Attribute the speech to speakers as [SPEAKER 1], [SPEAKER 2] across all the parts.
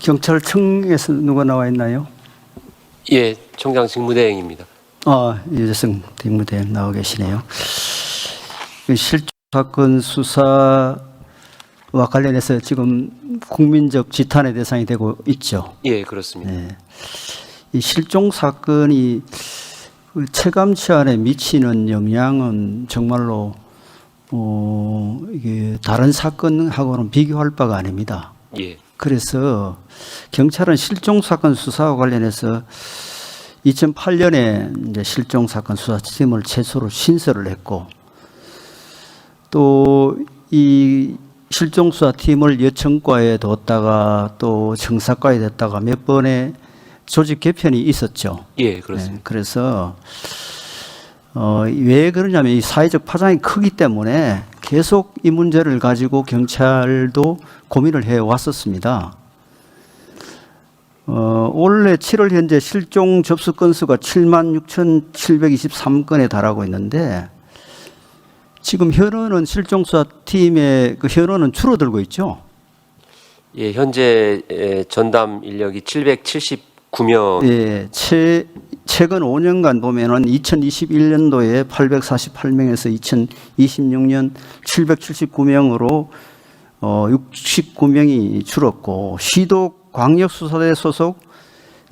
[SPEAKER 1] 경찰청에서 누가 나와 있나요?
[SPEAKER 2] 예, 총장 직무대행입니다.
[SPEAKER 1] 유재승 직무대행 나와 계시네요. 실종 사건 수사와 관련해서 지금 국민적 지탄의 대상이 되고 있죠.
[SPEAKER 2] 예, 그렇습니다.
[SPEAKER 1] 네. 이 실종 사건이 그 체감 치안에 미치는 영향은 정말로 이게 다른 사건하고는 비교할 바가 아닙니다.
[SPEAKER 2] 예.
[SPEAKER 1] 그래서 경찰은 실종 사건 수사와 관련해서 2008년에 이제 실종 사건 수사팀을 최초로 신설을 했고, 또 이 실종 수사팀을 여청과에 뒀다가 또 청사과에 뒀다가 몇 번의 조직 개편이 있었죠.
[SPEAKER 2] 예, 그렇습니다.
[SPEAKER 1] 네, 그래서 왜 그러냐면 이 사회적 파장이 크기 때문에 계속 이 문제를 가지고 경찰도 고민을 해 왔었습니다. 올해 7월 현재 실종 접수 건수가 76,723건에 달하고 있는데, 지금 현원은 실종수사팀의 그 현원은 줄어들고 있죠.
[SPEAKER 2] 예, 현재 전담 인력이 779명.
[SPEAKER 1] 예, 최근 5년간 보면은 2021년도에 848명에서 2026년 779명으로 69명이 줄었고, 시도 광역수사대 소속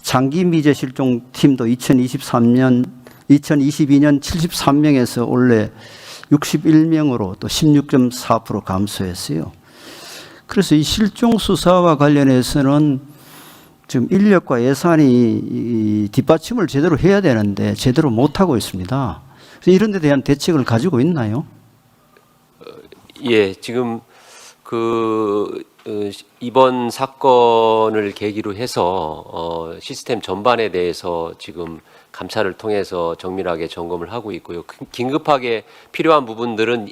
[SPEAKER 1] 장기미제 실종팀도 2022년 73명에서 원래 61명으로 또 16.4% 감소했어요. 그래서 이 실종 수사와 관련해서는 지금 인력과 예산이 뒷받침을 제대로 해야 되는데 제대로 못하고 있습니다. 그래서 이런 데 대한 대책을 가지고 있나요?
[SPEAKER 2] 예, 지금 이번 사건을 계기로 해서 시스템 전반에 대해서 지금 감찰을 통해서 정밀하게 점검을 하고 있고요. 긴급하게 필요한 부분들은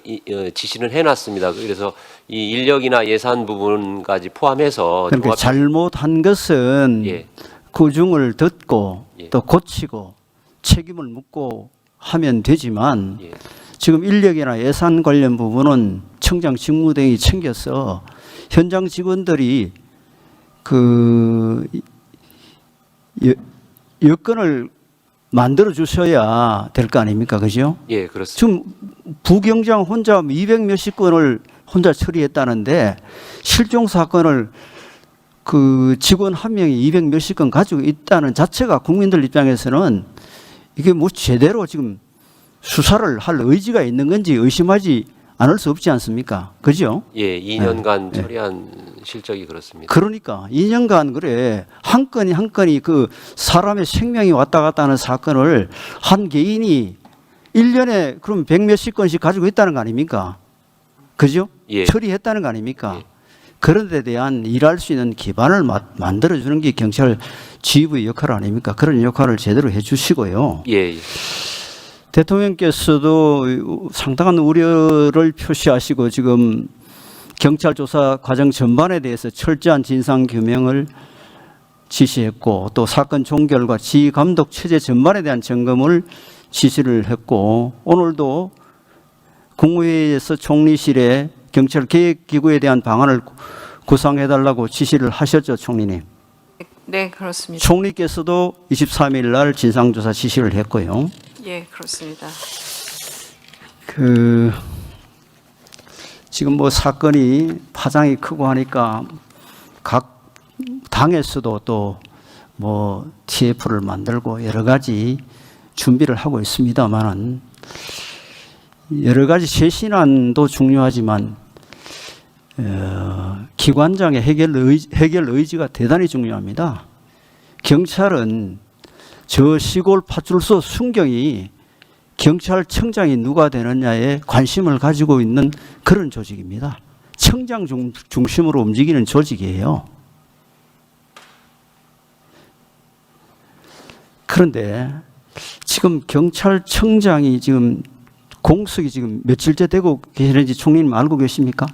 [SPEAKER 2] 지시를 해놨습니다. 그래서 이 인력이나 예산 부분까지 포함해서
[SPEAKER 1] 그러니까 잘못한 것은
[SPEAKER 2] 예.
[SPEAKER 1] 구중을 듣고
[SPEAKER 2] 예.
[SPEAKER 1] 또 고치고 책임을 묻고 하면 되지만,
[SPEAKER 2] 예.
[SPEAKER 1] 지금 인력이나 예산 관련 부분은 청장 직무대행이 챙겨서 현장 직원들이 그 여건을 만들어 주셔야 될 거 아닙니까? 그죠?
[SPEAKER 2] 예, 그렇습니다.
[SPEAKER 1] 지금 부경장 혼자 200 몇십 건을 혼자 처리했다는데, 실종 사건을 그 직원 한 명이 200 몇십 건 가지고 있다는 자체가 국민들 입장에서는 이게 뭐 제대로 지금 수사를 할 의지가 있는 건지 의심하지 않을 수 없지 않습니까? 그죠?
[SPEAKER 2] 예, 2년간
[SPEAKER 1] 네.
[SPEAKER 2] 처리한 실적이 그렇습니다.
[SPEAKER 1] 그러니까 2년간 그래 한 건이 한 건이 그 사람의 생명이 왔다 갔다 하는 사건을 한 개인이 1년에 그럼 100 몇십 건씩 가지고 있다는 거 아닙니까? 그죠?
[SPEAKER 2] 예.
[SPEAKER 1] 처리했다는 거 아닙니까?
[SPEAKER 2] 예.
[SPEAKER 1] 그런 데 대한 일할 수 있는 기반을 만들어주는 게 경찰 지휘부의 역할 아닙니까? 그런 역할을 제대로 해 주시고요.
[SPEAKER 2] 예, 예.
[SPEAKER 1] 대통령께서도 상당한 우려를 표시하시고 지금 경찰 조사 과정 전반에 대해서 철저한 진상 규명을 지시했고, 또 사건 종결과 지휘 감독 체제 전반에 대한 점검을 지시를 했고, 오늘도 국무회의에서 총리실에 경찰 계획기구에 대한 방안을 구상해달라고 지시를 하셨죠, 총리님?
[SPEAKER 3] 네, 그렇습니다.
[SPEAKER 1] 총리께서도 23일 날 진상조사 지시를 했고요.
[SPEAKER 3] 예, 그렇습니다.
[SPEAKER 1] 지금 뭐 사건이 파장이 크고 하니까 각 당에서도 또 뭐 TF를 만들고 여러 가지 준비를 하고 있습니다만은, 여러 가지 쇄신안도 중요하지만 기관장의 해결 의지가 대단히 중요합니다. 경찰은 저 시골 파출소 순경이 경찰청장이 누가 되느냐에 관심을 가지고 있는 그런 조직입니다. 청장 중심으로 움직이는 조직이에요. 그런데 지금 경찰청장이 지금 공석이 지금 며칠째 되고 계시는지 총리님 알고 계십니까?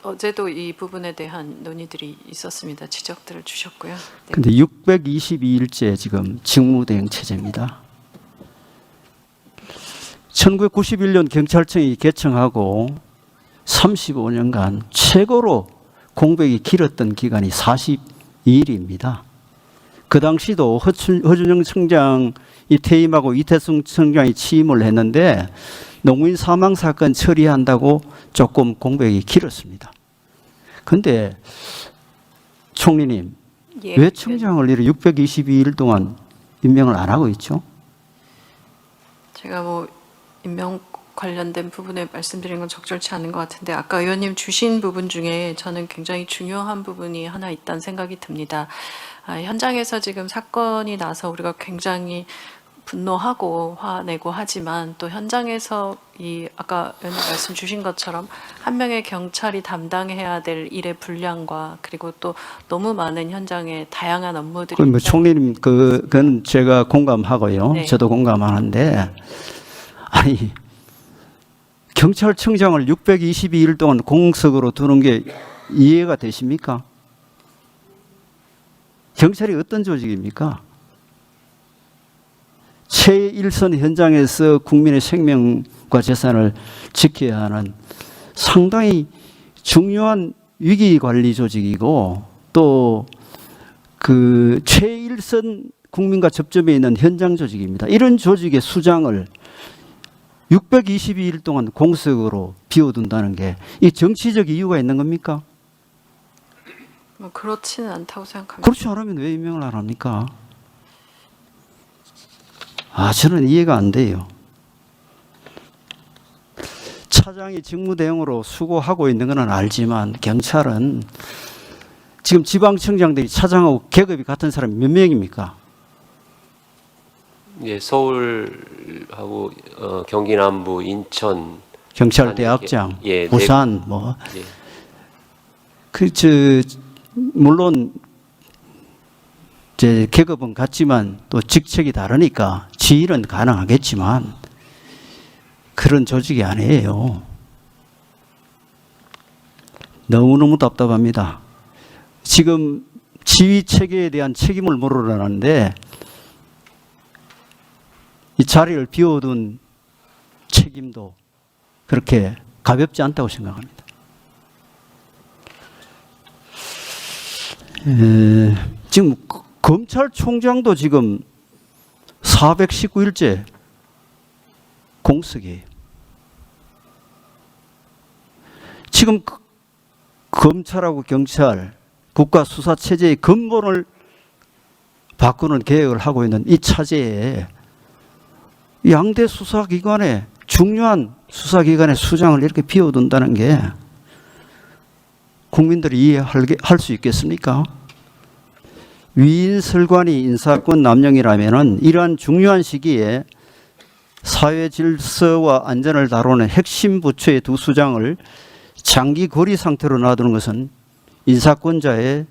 [SPEAKER 3] 어제도 이 부분에 대한 논의들이 있었습니다. 지적들을 주셨고요. 네.
[SPEAKER 1] 근데 622일째 지금 직무대행 체제입니다. 1991년 경찰청이 개청하고 35년간 최고로 공백이 길었던 기간이 42일입니다. 그 당시도 허준영 청장이 퇴임하고 이태성 청장이 취임을 했는데 농민 사망 사건 처리한다고 조금 공백이 길었습니다. 그런데 총리님,
[SPEAKER 3] 예,
[SPEAKER 1] 왜 청장을 이렇게 622일 동안 임명을 안 하고 있죠?
[SPEAKER 3] 제가 뭐 임명 관련된 부분에 말씀드린 건 적절치 않은 것 같은데 아까 의원님 주신 부분 중에 저는 굉장히 중요한 부분이 하나 있다는 생각이 듭니다. 현장에서 지금 사건이 나서 우리가 굉장히 분노하고 화내고 하지만 또 현장에서 이 아까 의원님 말씀 주신 것처럼 한 명의 경찰이 담당해야 될 일의 분량과 그리고 또 너무 많은 현장의 다양한 업무들이
[SPEAKER 1] 뭐 총리님 그건 제가 공감하고요.
[SPEAKER 3] 네.
[SPEAKER 1] 저도 공감하는데 아니 경찰청장을 622일 동안 공석으로 두는 게 이해가 되십니까? 경찰이 어떤 조직입니까? 최일선 현장에서 국민의 생명과 재산을 지켜야 하는 상당히 중요한 위기관리 조직이고 또 그 최일선 국민과 접점에 있는 현장 조직입니다. 이런 조직의 수장을 622일 동안 공석으로 비워둔다는 게 이 정치적 이유가 있는 겁니까?
[SPEAKER 3] 뭐 그렇지는 않다고 생각합니다.
[SPEAKER 1] 그렇지 않으면 왜 임명을 안 합니까? 저는 이해가 안 돼요. 차장이 직무 대응으로 수고하고 있는 건 알지만 경찰은 지금 지방청장들이 차장하고 계급이 같은 사람이 몇 명입니까?
[SPEAKER 2] 예, 서울하고 경기 남부, 인천,
[SPEAKER 1] 경찰대학장,
[SPEAKER 2] 예,
[SPEAKER 1] 부산 뭐
[SPEAKER 2] 예.
[SPEAKER 1] 물론 제 계급은 같지만 또 직책이 다르니까 지휘는 가능하겠지만 그런 조직이 아니에요. 너무너무 답답합니다. 지금 지휘 체계에 대한 책임을 물으라는데 이 자리를 비워둔 책임도 그렇게 가볍지 않다고 생각합니다. 지금 검찰총장도 지금 419일째 공석이에요. 지금 검찰하고 경찰, 국가수사체제의 근본을 바꾸는 계획을 하고 있는 이 차제에 양대 수사기관의 중요한 수사기관의 수장을 이렇게 비워둔다는 게 국민들이 이해할 수 있겠습니까? 위인설관이 인사권 남용이라면 이러한 중요한 시기에 사회 질서와 안전을 다루는 핵심 부처의 두 수장을 장기 거리 상태로 놔두는 것은 인사권자의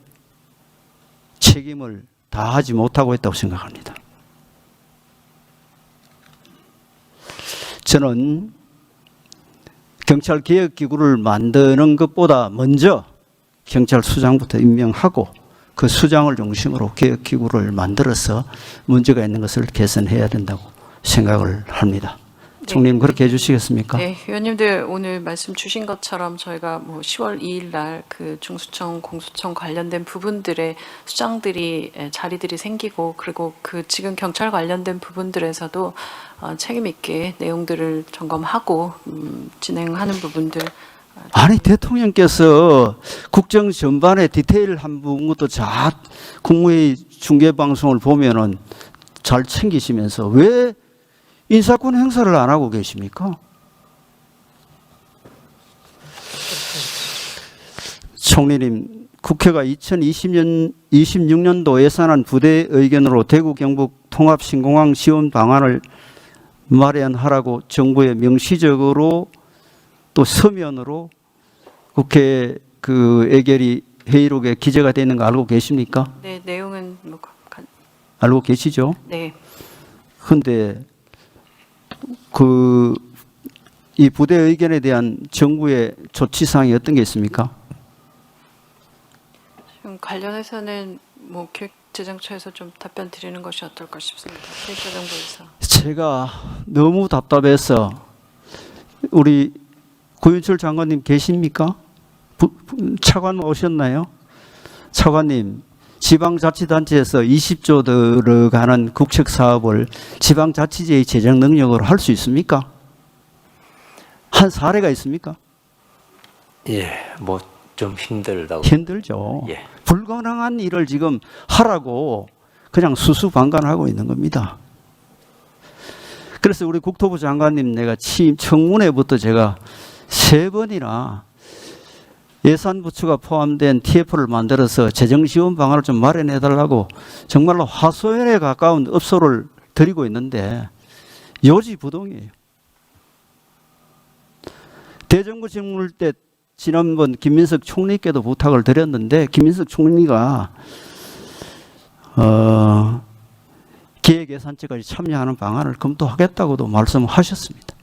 [SPEAKER 1] 책임을 다하지 못하고 있다고 생각합니다. 저는 경찰개혁기구를 만드는 것보다 먼저 경찰수장부터 임명하고 그 수장을 중심으로 개혁기구를 만들어서 문제가 있는 것을 개선해야 된다고 생각을 합니다. 총리님 그렇게 해주시겠습니까?
[SPEAKER 3] 네, 의원님들 오늘 말씀 주신 것처럼 저희가 뭐 10월 2일 날 그 중수청, 공수청 관련된 부분들의 수장들이 자리들이 생기고 그리고 그 지금 경찰 관련된 부분들에서도 책임 있게 내용들을 점검하고 진행하는 부분들.
[SPEAKER 1] 아니 대통령께서 국정 전반의 디테일한 부분도 잘 국무회의 중계방송을 보면은 잘 챙기시면서 왜 인사권 행사를 안 하고 계십니까? 총리님, 국회가 2026년도 예산안 부대 의견으로 대구 경북 통합신공항 지원 방안을 마련하라고 정부에 명시적으로 또 서면으로 국회 그 의결이 회의록에 기재가 되는 거 알고 계십니까?
[SPEAKER 3] 네, 내용은 뭐
[SPEAKER 1] 알고 계시죠?
[SPEAKER 3] 네.
[SPEAKER 1] 그런데 이 부대 의견에 대한 정부의 조치사항이 어떤 게 있습니까?
[SPEAKER 3] 지금 관련해서는 뭐 기획재정처에서 좀 답변 드리는 것이 어떨까 싶습니다. 기획재정부에서.
[SPEAKER 1] 제가 너무 답답해서 우리 고윤철 장관님 계십니까? 차관 오셨나요? 차관님, 지방자치단체에서 20조 들어가는 국책 사업을 지방자치제의 재정 능력으로 할 수 있습니까? 한 사례가 있습니까?
[SPEAKER 4] 예, 뭐 좀 힘들다고.
[SPEAKER 1] 힘들죠.
[SPEAKER 4] 예.
[SPEAKER 1] 불가능한 일을 지금 하라고 그냥 수수방관하고 있는 겁니다. 그래서 우리 국토부 장관님 내가 취임 청문회부터 제가 3번이나 예산부처가 포함된 TF를 만들어서 재정지원 방안을 좀 마련해달라고 정말로 하소연에 가까운 업소를 드리고 있는데 요지부동이에요. 대정부 질문을 때 지난번 김민석 총리께도 부탁을 드렸는데 김민석 총리가 기획예산처까지 참여하는 방안을 검토하겠다고도 말씀하셨습니다.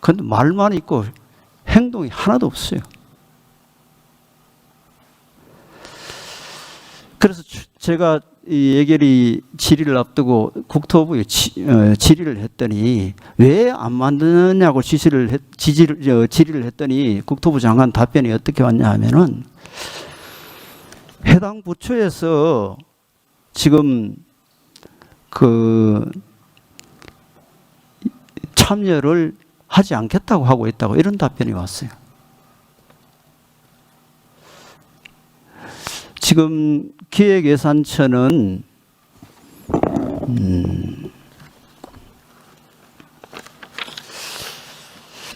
[SPEAKER 1] 그런데 말만 있고 행동이 하나도 없어요. 그래서 제가 이 예결위 질의를 앞두고 국토부에 질의를 했더니 왜 안 만드느냐고 질의를 했더니 국토부 장관 답변이 어떻게 왔냐 하면은 해당 부처에서 지금 그 참여를 하지 않겠다고 하고 있다고 이런 답변이 왔어요. 지금 기획예산처는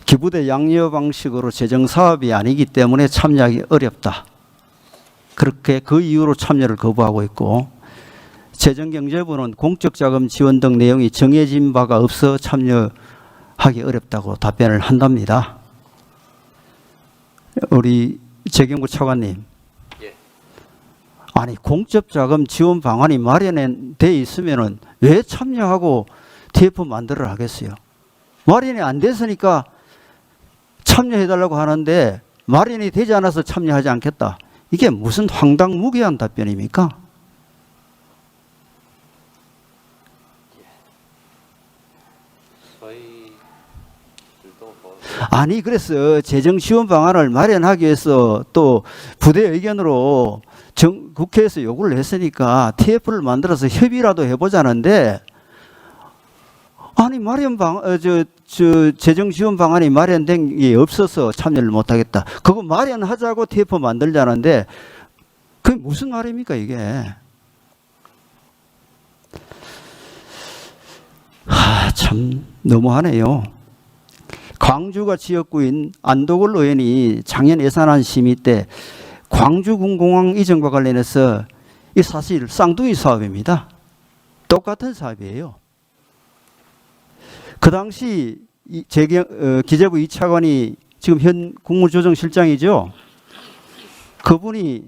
[SPEAKER 1] 기부대 양료 방식으로 재정 사업이 아니기 때문에 참여하기 어렵다. 그렇게 그 이유로 참여를 거부하고 있고 재정경제부는 공적자금 지원 등 내용이 정해진 바가 없어 참여하기 어렵다고 답변을 한답니다. 우리 재경부 차관님. 아니 공적자금 지원 방안이 마련돼 있으면은 왜 참여하고 TF 만들어 하겠어요? 마련이 안 됐으니까 참여해달라고 하는데 마련이 되지 않아서 참여하지 않겠다. 이게 무슨 황당무계한 답변입니까? 아니 그래서 재정지원 방안을 마련하기 위해서 또 부대 의견으로 국회에서 요구를 했으니까 TF를 만들어서 협의라도 해보자는데 아니 재정 지원 방안이 마련된 게 없어서 참여를 못하겠다. 그거 마련하자고 TF 만들자는데 그게 무슨 말입니까 이게? 참 너무하네요. 광주가 지역구인 안도걸 의원이 작년 예산안 심의 때 광주군공항 이전과 관련해서 이 사실 쌍둥이 사업입니다. 똑같은 사업이에요. 그 당시 기재부 이차관이 지금 현 국무조정실장이죠. 그분이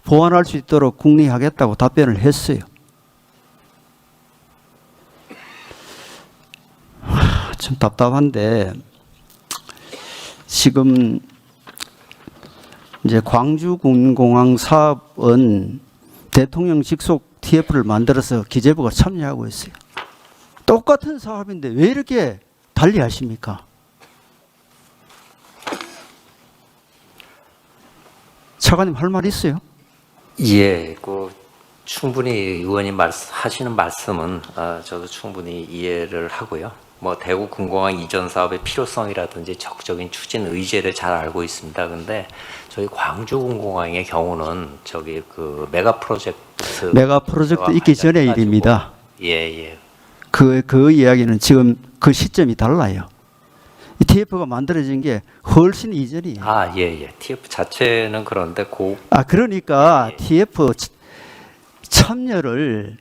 [SPEAKER 1] 보완할 수 있도록 국리하겠다고 답변을 했어요. 참 답답한데 지금 이제 광주군공항 사업은 대통령 직속 TF를 만들어서 기재부가 참여하고 있어요. 똑같은 사업인데 왜 이렇게 달리 하십니까? 차관님 할 말 있어요?
[SPEAKER 4] 예, 충분히 의원님 하시는 말씀은 저도 충분히 이해를 하고요. 뭐 대구 군공항 이전 사업의 필요성이라든지 적극적인 추진 의제를 잘 알고 있습니다. 근데 저희 광주 군공항의 경우는 그 메가 프로젝트
[SPEAKER 1] 있기 전의 일입니다.
[SPEAKER 4] 예.
[SPEAKER 1] 그 이야기는 지금 그 시점이 달라요. 이 TF가 만들어진 게 훨씬 이전이에요.
[SPEAKER 4] 예. TF 자체는 그런데
[SPEAKER 1] 그러니까 예. TF 참여를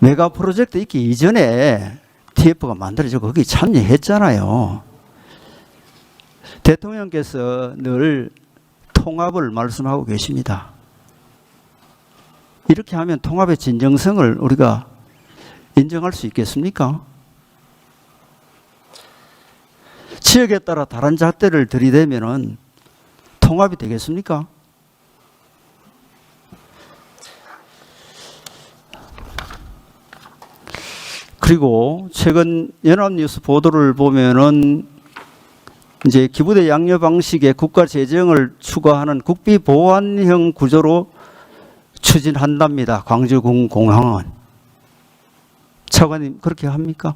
[SPEAKER 1] 메가 프로젝트 있기 이전에 TF가 만들어지고 거기 참여했잖아요. 대통령께서 늘 통합을 말씀하고 계십니다. 이렇게 하면 통합의 진정성을 우리가 인정할 수 있겠습니까? 지역에 따라 다른 잣대를 들이대면은 통합이 되겠습니까? 그리고 최근 연합뉴스 보도를 보면은 이제 기부대 양녀 방식의 국가 재정을 추구하는 국비 보완형 구조로 추진한답니다. 광주군 공항은. 차관님 그렇게 합니까?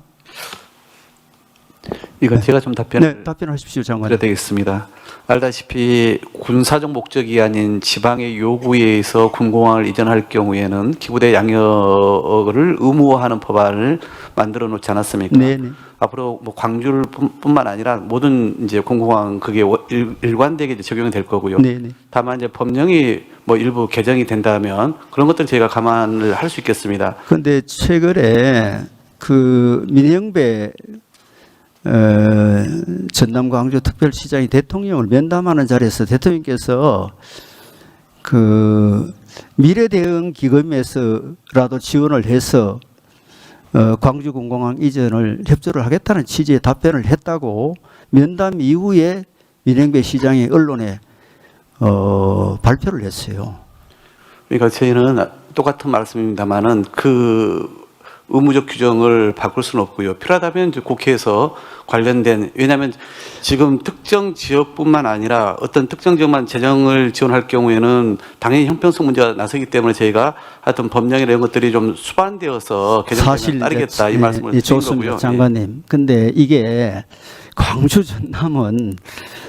[SPEAKER 5] 이건 제가 좀 답변을
[SPEAKER 1] 네, 답변하십시오, 장관님.
[SPEAKER 5] 드려야 되겠습니다. 알다시피 군사적 목적이 아닌 지방의 요구에 의해서 군공항을 이전할 경우에는 기부대 양역을 의무화하는 법안을 만들어 놓지 않았습니까?
[SPEAKER 1] 네네.
[SPEAKER 5] 앞으로 뭐 광주를 뿐만 아니라 모든 이제 군공항 그게 일관되게 이제 적용이 될 거고요.
[SPEAKER 1] 네네.
[SPEAKER 5] 다만 이제 법령이 뭐 일부 개정이 된다면 그런 것들 저희가 감안을 할 수 있겠습니다.
[SPEAKER 1] 그런데 최근에 그 민영배 전남 광주 특별시장이 대통령을 면담하는 자리에서 대통령께서 그 미래대응 기금에서라도 지원을 해서 광주 공공항 이전을 협조를 하겠다는 취지의 답변을 했다고 면담 이후에 민영배 시장이 언론에 발표를 했어요.
[SPEAKER 5] 그러니까 저희는 똑같은 말씀입니다만은 그 의무적 규정을 바꿀 수는 없고요. 필요하다면 이제 국회에서 관련된, 왜냐하면 지금 특정 지역뿐만 아니라 어떤 특정 지역만 재정을 지원할 경우에는 당연히 형평성 문제가 나서기 때문에 저희가 하여튼 법령이나 이런 것들이 좀 수반되어서 개정되면 따르겠다 이 말씀을 드린
[SPEAKER 1] 좋습니다,
[SPEAKER 5] 거고요.
[SPEAKER 1] 장관님. 근데 이게 광주 전남은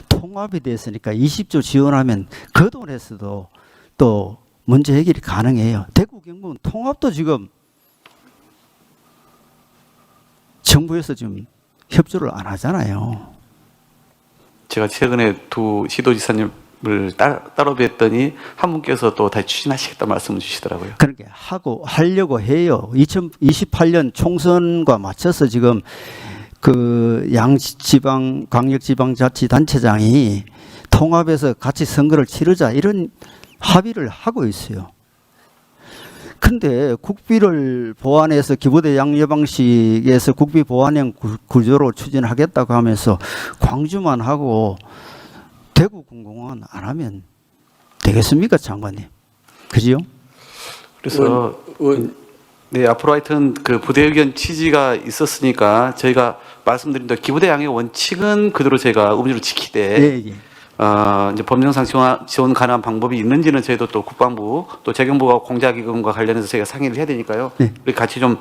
[SPEAKER 1] 통합이 됐으니까 20조 지원하면 그 돈에서도 또 문제 해결이 가능해요. 대구 경북은 통합도 지금 정부에서 지금 협조를 안 하잖아요.
[SPEAKER 5] 제가 최근에 두 시도지사님을 따로 뵀더니 한 분께서 또 다시 추진하시겠다 말씀을 주시더라고요.
[SPEAKER 1] 그렇게 하려고 해요. 2028년 총선과 맞춰서 지금 그 양지방 광역지방자치단체장이 통합해서 같이 선거를 치르자 이런 합의를 하고 있어요. 근데 국비를 보완해서 기부대 양녀 방식에서 국비 보완형 구조로 추진하겠다고 하면서 광주만 하고 대구 군공항은 안 하면 되겠습니까, 장관님? 그지요?
[SPEAKER 5] 그래서 네, 앞으로 하여튼 그 부대 의견 취지가 있었으니까 저희가 말씀드린 대로 기부대 양의 원칙은 그대로 저희가 의무적으로 지키되
[SPEAKER 1] 예.
[SPEAKER 5] 이제 법령상 지원 가능한 방법이 있는지는 저희도 또 국방부 또 재경부가 공자기금과 관련해서 저희가 상의를 해야 되니까요.
[SPEAKER 1] 네.
[SPEAKER 5] 우리 같이 좀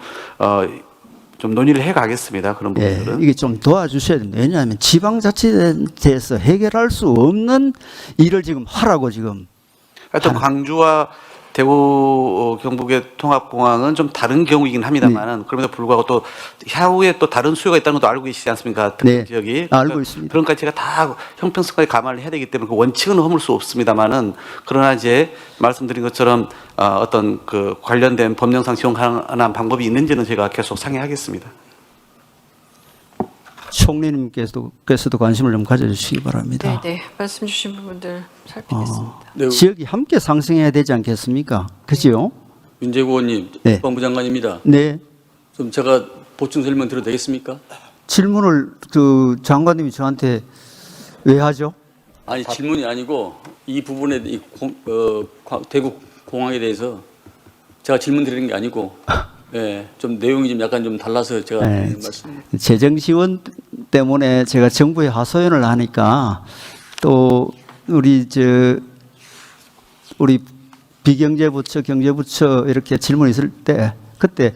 [SPEAKER 5] 논의를 해 가겠습니다. 그런 부분들은.
[SPEAKER 1] 이게 좀 도와주셔야 됩니다. 왜냐하면 지방자치단체에서 해결할 수 없는 일을 지금 하라고 지금.
[SPEAKER 5] 하여튼 광주와 대구 경북의 통합공항은 좀 다른 경우이긴 합니다만은 그럼에도 불구하고 또 향후에 또 다른 수요가 있다는 것도 알고 계시지 않습니까? 특정
[SPEAKER 1] 네,
[SPEAKER 5] 지역이.
[SPEAKER 1] 알고 있습니다.
[SPEAKER 5] 그런 것까지 제가 다 형평성까지 감안을 해야 되기 때문에 그 원칙은 허물 수 없습니다만은 그러나 이제 말씀드린 것처럼 어떤 그 관련된 법령상 지원 가능한 방법이 있는지는 제가 계속 상의하겠습니다.
[SPEAKER 1] 총리님께서도 관심을 좀 가져주시기 바랍니다.
[SPEAKER 3] 네, 말씀 주신 부분들 살피겠습니다.
[SPEAKER 6] 네,
[SPEAKER 1] 지역이 함께 상승해야 되지 않겠습니까? 그죠?
[SPEAKER 6] 윤재구 의원님,
[SPEAKER 1] 네.
[SPEAKER 6] 국방부 장관입니다.
[SPEAKER 1] 네.
[SPEAKER 6] 좀 제가 보충 설명 드려도 되겠습니까?
[SPEAKER 1] 질문을 그 장관님이 저한테 왜 하죠?
[SPEAKER 6] 아니 질문이 아니고 이 부분에 대구 공항에 대해서 제가 질문 드리는 게 아니고 좀 내용이 좀 약간 좀 달라서 제가
[SPEAKER 1] 네,
[SPEAKER 6] 말씀.
[SPEAKER 1] 재정 지원 때문에 제가 정부에 하소연을 하니까 또 우리 비경제부처, 경제부처 이렇게 질문 있을 때 그때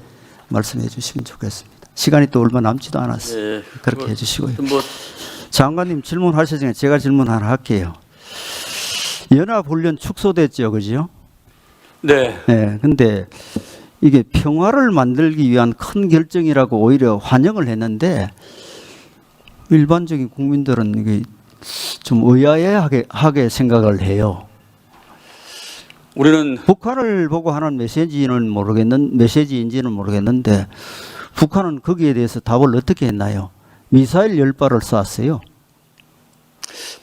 [SPEAKER 1] 말씀해 주시면 좋겠습니다. 시간이 또 얼마 남지도 않았어요.
[SPEAKER 6] 네,
[SPEAKER 1] 그렇게 해주시고요.
[SPEAKER 6] 뭐
[SPEAKER 1] 장관님 질문하실 중에 제가 질문 하나 할게요. 연합훈련 축소됐죠, 그죠?
[SPEAKER 6] 네.
[SPEAKER 1] 네, 근데 이게 평화를 만들기 위한 큰 결정이라고 오히려 환영을 했는데 일반적인 국민들은 이게 좀 의아해하게 생각을 해요.
[SPEAKER 6] 우리는
[SPEAKER 1] 북한을 보고 하는 메시지인지는 모르겠는데 북한은 거기에 대해서 답을 어떻게 했나요? 미사일 10발을 쐈어요.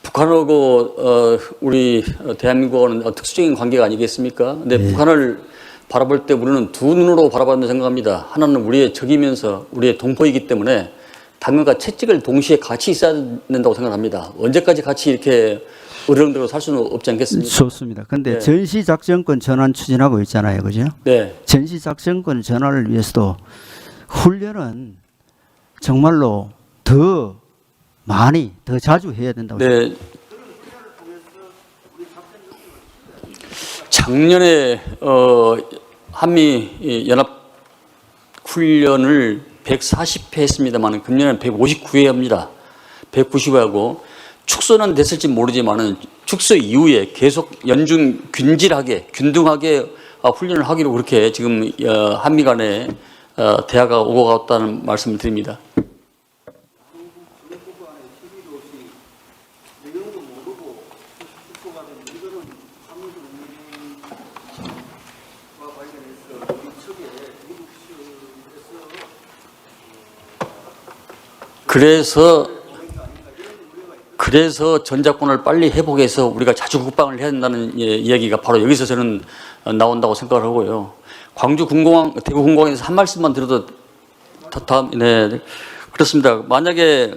[SPEAKER 6] 북한하고 우리 대한민국은 특수적인 관계가 아니겠습니까? 근데 북한을 바라볼 때 우리는 두 눈으로 바라본다고 생각합니다. 하나는 우리의 적이면서 우리의 동포이기 때문에 당연과 채찍을 동시에 같이 있어야 된다고 생각합니다. 언제까지 같이 이렇게 어려운대로 살 수는 없지 않겠습니까?
[SPEAKER 1] 좋습니다. 근데
[SPEAKER 6] 네.
[SPEAKER 1] 전시작전권 전환 추진하고 있잖아요. 그죠?
[SPEAKER 6] 네.
[SPEAKER 1] 전시작전권 전환을 위해서도 훈련은 정말로 더 많이 더 자주 해야 된다고
[SPEAKER 6] 네. 작년에 한미 연합 훈련을 140회 했습니다만 금년에는 159회 합니다. 190회 하고 축소는 됐을지 모르지만은 축소 이후에 계속 연중 균등하게 훈련을 하기로 그렇게 지금 한미 간에 대화가 오고 갔다는 말씀을 드립니다. 그래서 전작권을 빨리 회복해서 우리가 자주 국방을 해야 된다는 이야기가 바로 여기서 저는 나온다고 생각을 하고요. 광주 군공항, 대구 군공항에서 한 말씀만 드려도 네, 그렇습니다. 만약에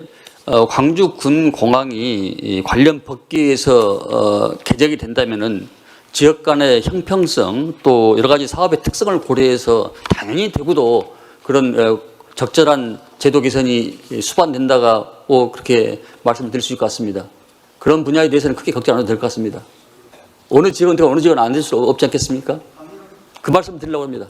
[SPEAKER 6] 광주 군 공항이 관련 법규에서 개정이 된다면은 지역 간의 형평성 또 여러 가지 사업의 특성을 고려해서 당연히 대구도 그런 적절한 제도 개선이 수반된다고 그렇게 말씀드릴 수 있을 것 같습니다. 그런 분야에 대해서는 크게 걱정 안 해도 될 것 같습니다. 어느 지역은 되고 어느 지역은 안 될 수 없지 않겠습니까? 그 말씀 드리려고 합니다.